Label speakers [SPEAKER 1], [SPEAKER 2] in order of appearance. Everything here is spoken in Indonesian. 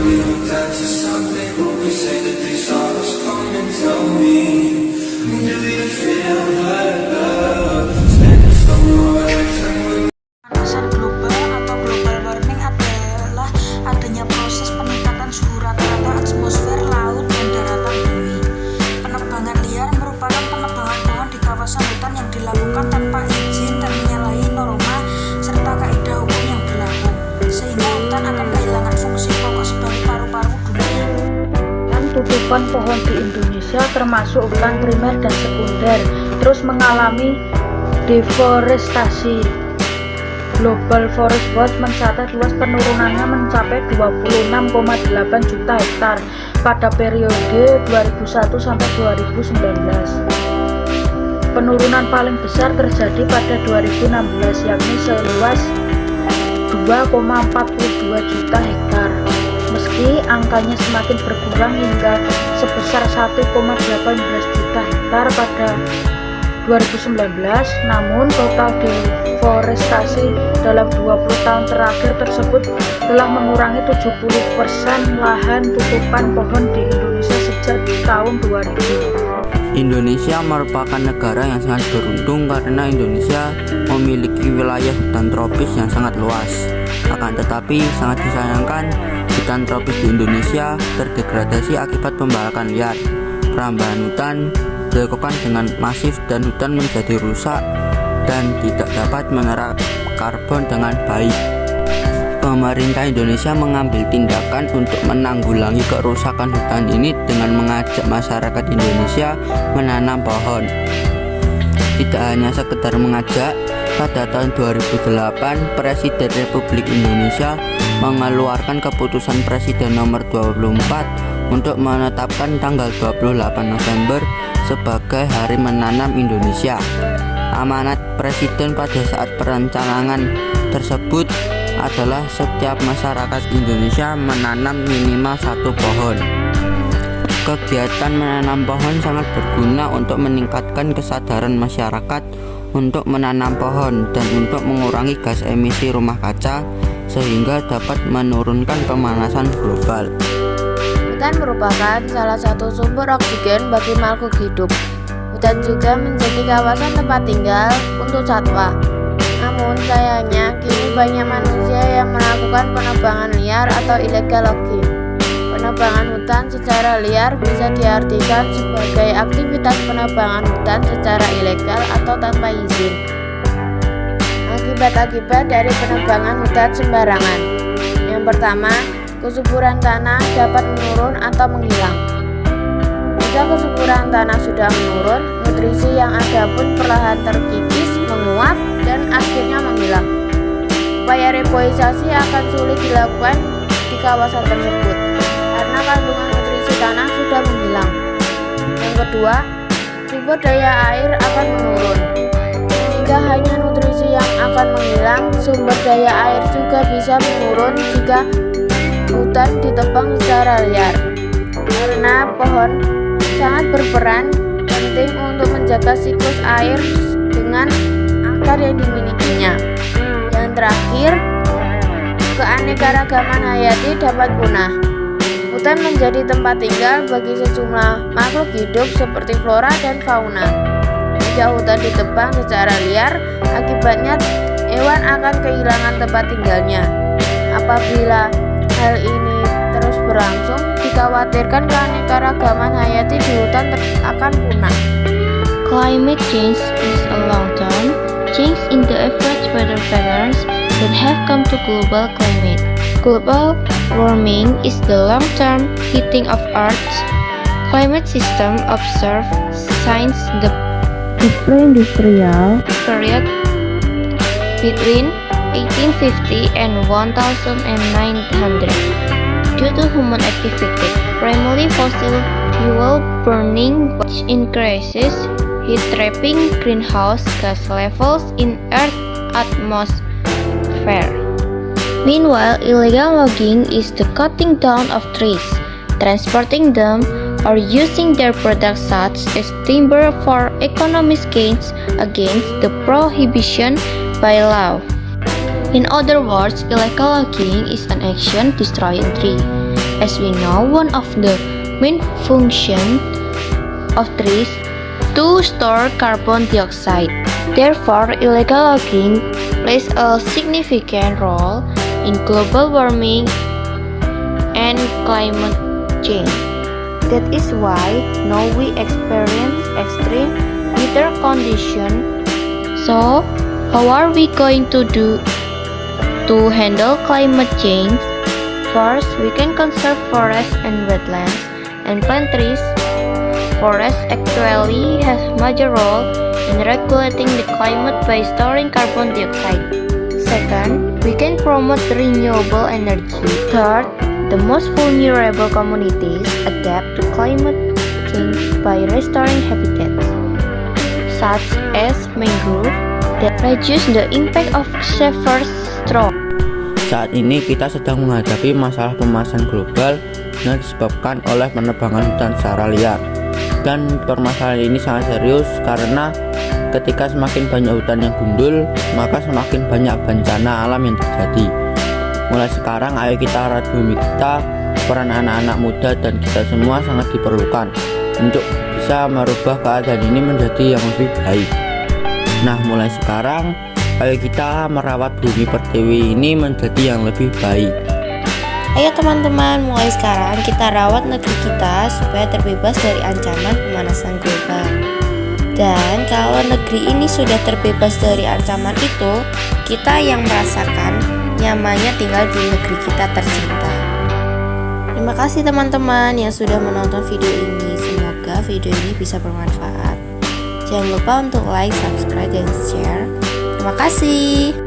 [SPEAKER 1] we hooked onto something? We say that they saw us come and tell me, do you feel that love? Standing from your lifetime with
[SPEAKER 2] Pemanasan global atau global warming adalah adanya proses peningkatan suhu rata-rata atmosfer, laut, dan daratan bumi. Penebangan liar merupakan penebangan pohon di kawasan hutan yang dilakukan tanpa izin dan menyalahi norma serta kaidah hukum yang berlaku, sehingga hutan akan kehilangan fungsi pokok sebagai paru-paru dunia. Dan tutupan pohon di Indonesia termasuk hutan primer dan sekunder terus mengalami deforestasi. Global Forest Watch mencatat luas penurunannya mencapai 26,8 juta hektar pada periode 2001 sampai 2019. Penurunan paling besar terjadi pada 2016, yakni seluas 2,42 juta hektar. Meski angkanya semakin berkurang hingga sebesar 1,18 juta hektar pada 2019, namun total deforestasi dalam 20 tahun terakhir tersebut telah mengurangi 70% lahan tutupan pohon di Indonesia sejak tahun 2000.
[SPEAKER 3] Indonesia merupakan negara yang sangat beruntung karena Indonesia memiliki wilayah hutan tropis yang sangat luas. Akan tetapi sangat disayangkan hutan tropis di Indonesia terdegradasi akibat pembakaran liar. Perambahan hutan dilakukan dengan masif dan hutan menjadi rusak dan tidak dapat menyerap karbon dengan baik. Pemerintah Indonesia mengambil tindakan untuk menanggulangi kerusakan hutan ini dengan mengajak masyarakat Indonesia menanam pohon. Tidak hanya sekedar mengajak, pada tahun 2008 Presiden Republik Indonesia mengeluarkan keputusan Presiden nomor 24 untuk menetapkan tanggal 28 November sebagai Hari Menanam Indonesia. Amanat Presiden pada saat perencanaan tersebut adalah setiap masyarakat Indonesia menanam minimal 1 pohon. Kegiatan menanam pohon sangat berguna untuk meningkatkan kesadaran masyarakat untuk menanam pohon dan untuk mengurangi gas emisi rumah kaca sehingga dapat menurunkan pemanasan global.
[SPEAKER 4] Hutan merupakan salah satu sumber oksigen bagi makhluk hidup. Hutan juga menjadi kawasan tempat tinggal untuk satwa. Namun sayangnya kini banyak manusia yang melakukan penebangan liar atau illegal logging. Penebangan hutan secara liar bisa diartikan sebagai aktivitas penebangan hutan secara ilegal atau tanpa izin. Akibat-akibat dari penebangan hutan sembarangan. Yang pertama, kesuburan tanah dapat menurun atau menghilang. Jika kesuburan tanah sudah menurun, nutrisi yang ada pun perlahan terkikis, menguap, dan akhirnya menghilang. Upaya reboisasi akan sulit dilakukan di kawasan tersebut karena kandungan nutrisi tanah sudah menghilang. Yang kedua, sumber daya air akan menurun. Jika hanya nutrisi yang akan menghilang, sumber daya air juga bisa menurun jika hutan ditebang secara liar, karena pohon sangat berperan penting untuk menjaga siklus air dengan akar yang dimilikinya. Yang terakhir, keanekaragaman hayati dapat punah. Hutan menjadi tempat tinggal bagi sejumlah makhluk hidup seperti flora dan fauna. Jika hutan ditebang secara liar, akibatnya hewan akan kehilangan tempat tinggalnya. Apabila hal ini terus berlangsung, dikhawatirkan keanekaragaman hayati di hutan akan punah.
[SPEAKER 5] Climate change is a long-term change in the average weather patterns that have come to global climate. Global warming is the long-term heating of Earth's climate system observed since the pre-industrial period between 1850 and 1900 due to human activity, primarily fossil fuel burning, which increases heat trapping greenhouse gas levels in Earth's atmosphere. Meanwhile, illegal logging is the cutting down of trees, transporting them, or using their products such as timber for economic gains against the prohibition by law. In other words, illegal logging is an action destroying tree, As we know, one of the main functions of trees to store carbon dioxide. Therefore, illegal logging plays a significant role in global warming and climate change. That is why now we experience extreme weather conditions. So, how are we going to do to handle climate change? First, we can conserve forests and wetlands and plant trees. Forests actually have major role in regulating the climate by storing carbon dioxide. Second, we can promote renewable energy. Third, the most vulnerable communities adapt to climate change by restoring habitats, such as mangrove, that reduce the impact of severe storm.
[SPEAKER 3] Saat ini kita sedang menghadapi masalah pemanasan global yang disebabkan oleh penebangan hutan secara liar. Dan permasalahan ini sangat serius karena ketika semakin banyak hutan yang gundul, maka semakin banyak bencana alam yang terjadi. Mulai sekarang ayo kita rawat bumi kita, peran anak-anak muda dan kita semua sangat diperlukan untuk bisa merubah keadaan ini menjadi yang lebih baik. Nah, mulai sekarang ayo kita merawat bumi pertiwi ini menjadi yang lebih baik.
[SPEAKER 4] Ayo teman-teman, mulai sekarang kita rawat negeri kita supaya terbebas dari ancaman pemanasan global. Dan kalau negeri ini sudah terbebas dari ancaman itu, kita yang merasakan nyamannya tinggal di negeri kita tercinta. Terima kasih teman-teman yang sudah menonton video ini. Semoga video ini bisa bermanfaat. Jangan lupa untuk like, subscribe, dan share. Terima kasih.